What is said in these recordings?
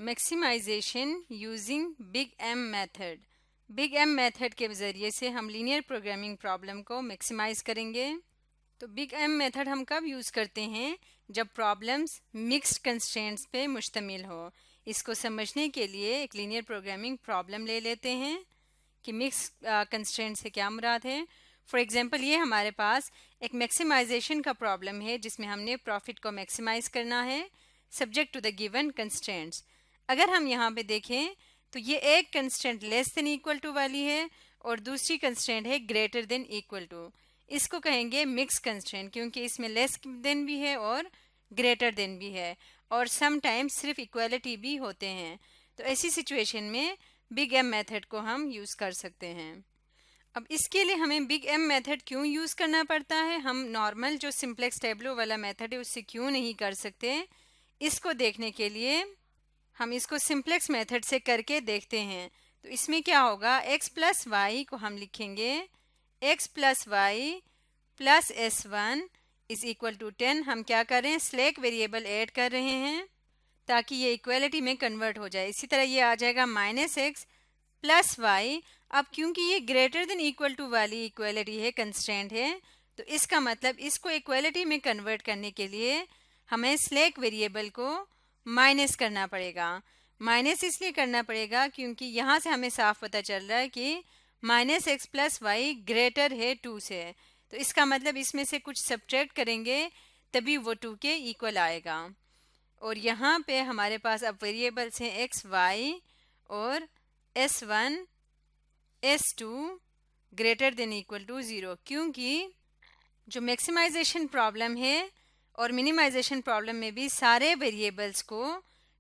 Maximisation using big M method. Big M method के ज़रिए से हम लीनियर प्रोग्रामिंग प्रॉब्लम को मैक्सिमाइज करेंगे। तो बिग एम मेथड हम कब यूज़ करते हैं? जब प्रॉब्लम्स मिक्स्ड कंस्ट्रेंट्स पे मुश्तमिल हो। इसको समझने के लिए एक लीनियर प्रोग्रामिंग प्रॉब्लम ले लेते हैं कि मिक्स कंस्ट्रेंट से क्या मुराद है। फॉर एग्जांपल, ये हमारे पास एक मैक्सिमाइजेशन का प्रॉब्लम है जिसमें हमने प्रॉफिट को मैक्सिमाइज करना है subject to the given constraints. अगर हम यहाँ पे देखें तो ये एक constraint less than equal to वाली है और दूसरी कंस्ट्रेंट है ग्रेटर देन इक्वल टू। इसको कहेंगे मिक्स कंस्ट्रेंट, क्योंकि इसमें लेस देन भी है और ग्रेटर देन भी है और समटाइम्स सिर्फ इक्वलिटी भी होते हैं। तो ऐसी सिचुएशन में बिग एम मेथड को हम यूज़ कर सकते हैं। अब इसके लिए हमें बिग एम मेथड क्यों यूज़ करना पड़ता है? हम नॉर्मल जो सिंप्लेक्स टेबलो वाला मेथड है उससे क्यों नहीं कर सकते? इसको देखने के लिए हम इसको सिंप्लेक्स मेथड से करके देखते हैं। तो इसमें क्या होगा, x प्लस वाई को हम लिखेंगे x plus y plus s1 is equal to 10। हम क्या कर रहे हैं, स्लैक वेरिएबल ऐड कर रहे हैं ताकि ये इक्वलिटी में कन्वर्ट हो जाए। इसी तरह ये आ जाएगा माइनस एक्स प्लस वाई। अब क्योंकि ये ग्रेटर देन इक्वल टू वाली इक्वलिटी है, कंस्ट्रेंट है, तो इसका मतलब इसको इक्वलिटी में कन्वर्ट करने के लिए हमें स्लैक वेरिएबल को माइनस करना पड़ेगा। माइनस इसलिए करना पड़ेगा क्योंकि यहाँ से हमें साफ पता चल रहा है कि minus x plus y greater है 2 से। तो इसका मतलब इसमें से कुछ सब्ट्रैक्ट करेंगे तभी वो 2 के इक्वल आएगा। और यहाँ पे हमारे पास अब वेरिएबल्स हैं एक्स वाई और s1 s2 greater than equal to 0, क्योंकि जो मैक्सिमाइजेशन प्रॉब्लम है और मिनिमाइजेशन प्रॉब्लम में भी सारे वेरिएबल्स को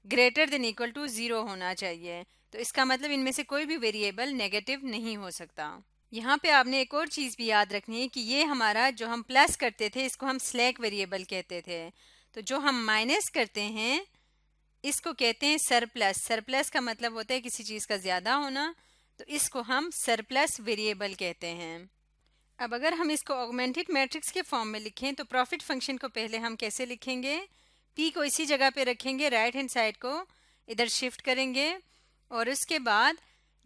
ग्रेटर देन इक्वल टू 0 होना चाहिए। तो इसका मतलब इनमें से कोई भी वेरिएबल नेगेटिव नहीं हो सकता। यहाँ पे आपने एक और चीज़ भी याद रखनी है कि ये हमारा जो हम प्लस करते थे इसको हम स्लैक वेरिएबल कहते थे। तो जो हम माइनस करते हैं इसको कहते हैं सरप्लस। सरप्लस का मतलब होता है किसी चीज़ का ज़्यादा होना, तो इसको हम सरप्लस वेरिएबल कहते हैं। अब अगर हम इसको ऑगमेंटेड मैट्रिक्स के फॉर्म में लिखें तो प्रॉफिट फंक्शन को पहले हम कैसे लिखेंगे, p को इसी जगह पे रखेंगे, राइट हैंड साइड को इधर शिफ्ट करेंगे और उसके बाद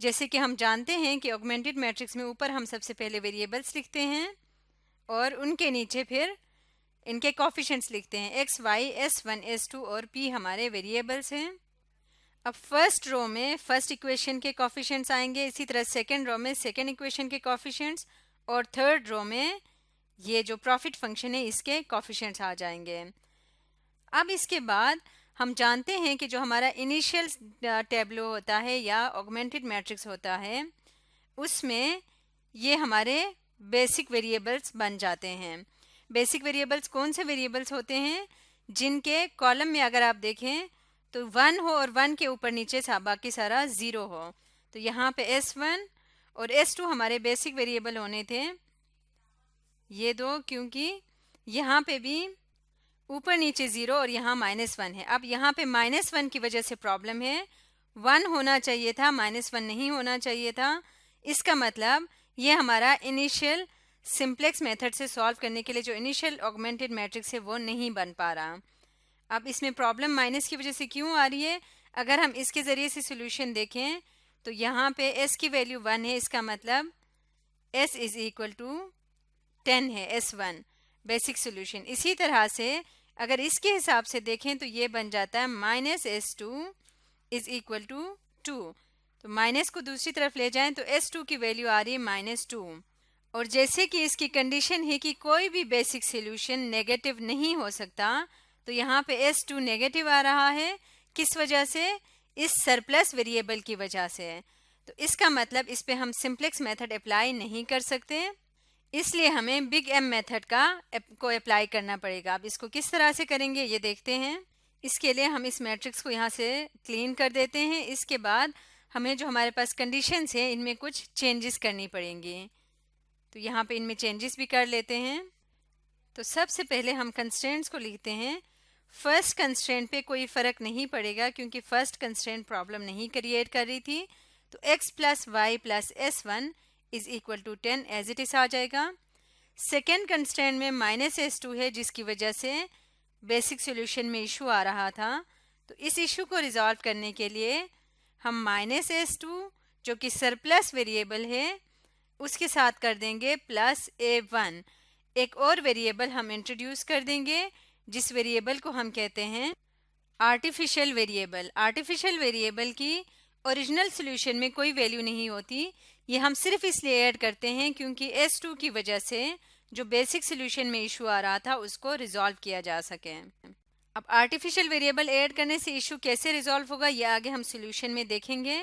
जैसे कि हम जानते हैं कि ऑगमेंटेड मैट्रिक्स में ऊपर हम सबसे पहले वेरिएबल्स लिखते हैं और उनके नीचे फिर इनके कोफिशिएंट्स लिखते हैं। x, y, s1, s2 और p हमारे वेरिएबल्स हैं। अब फर्स्ट रो में फर्स्ट इक्वेशन के कोफिशिएंट्स आएंगे, इसी तरह सेकेंड रो में सेकेंड इक्वेशन के कोफिशिएंट्स और थर्ड रो में ये जो प्रॉफिट फंक्शन है इसके कोफिशिएंट्स आ जाएंगे। अब इसके बाद हम जानते हैं कि जो हमारा इनिशियल टेबलो होता है या ऑगमेंटेड मैट्रिक्स होता है उसमें ये हमारे बेसिक वेरिएबल्स बन जाते हैं। बेसिक वेरिएबल्स कौन से वेरिएबल्स होते हैं? जिनके कॉलम में अगर आप देखें तो 1 हो और 1 के ऊपर नीचे बाकी सारा 0 हो। तो यहाँ पे s1 और s2 हमारे बेसिक वेरिएबल होने थे, ये दो, क्योंकि यहाँ पे भी ऊपर नीचे 0 और यहाँ -1 है। अब यहाँ पे -1 की वजह से प्रॉब्लम है, 1 होना चाहिए था, -1 नहीं होना चाहिए था। इसका मतलब ये हमारा इनिशियल सिंप्लेक्स मेथड से सॉल्व करने के लिए जो इनिशियल ऑगमेंटेड मैट्रिक्स है वो नहीं बन पा रहा। अब इसमें प्रॉब्लम माइनस की वजह से क्यों आ रही है? अगर हम इसके ज़रिए से सोल्यूशन देखें तो यहाँ पे s की वैल्यू 1 है, इसका मतलब s इज इक्वल टू 10 है, s1 बेसिक सोल्यूशन। इसी तरह से अगर इसके हिसाब से देखें तो ये बन जाता है -s2 इज इक्वल टू 2। तो माइनस को दूसरी तरफ ले जाएं तो s2 की वैल्यू आ रही है -2। और जैसे कि इसकी कंडीशन है कि कोई भी बेसिक सोल्यूशन नेगेटिव नहीं हो सकता, तो यहाँ पे s2 नेगेटिव आ रहा है। किस वजह से? इस सरप्लस वेरिएबल की वजह से। तो इसका मतलब इस पे हम सिंप्लेक्स मेथड अप्लाई नहीं कर सकते, इसलिए हमें बिग एम मेथड को अप्लाई करना पड़ेगा। अब इसको किस तरह से करेंगे ये देखते हैं। इसके लिए हम इस मैट्रिक्स को यहाँ से क्लीन कर देते हैं। इसके बाद हमें जो हमारे पास कंडीशंस है इनमें कुछ चेंजेस करनी पड़ेंगी, तो यहाँ पे इनमें चेंजेस भी कर लेते हैं। तो सबसे पहले हम कंस्ट्रेंट्स को लिखते हैं। फर्स्ट कंस्ट्रेंट पे कोई फ़र्क नहीं पड़ेगा क्योंकि फर्स्ट कंस्ट्रेंट प्रॉब्लम नहीं क्रिएट कर रही थी। तो x plus y plus s1 is equal to 10 as it is आ जाएगा। सेकेंड कंस्ट्रेंट में -s2 है जिसकी वजह से बेसिक सॉल्यूशन में इशू आ रहा था, तो इस इशू को रिजॉल्व करने के लिए हम -s2 जो कि सरप्लस वेरिएबल है उसके साथ कर देंगे +a1। एक और वेरिएबल हम इंट्रोड्यूस कर देंगे जिस वेरिएबल को हम कहते हैं आर्टिफिशियल वेरिएबल। आर्टिफिशियल वेरिएबल की ओरिजिनल सॉल्यूशन में कोई वैल्यू नहीं होती, ये हम सिर्फ इसलिए ऐड करते हैं क्योंकि s2 की वजह से जो बेसिक सॉल्यूशन में इशू आ रहा था उसको रिजॉल्व किया जा सके। अब आर्टिफिशियल वेरिएबल ऐड करने से इशू कैसे रिजॉल्व होगा ये आगे हम सॉल्यूशन में देखेंगे।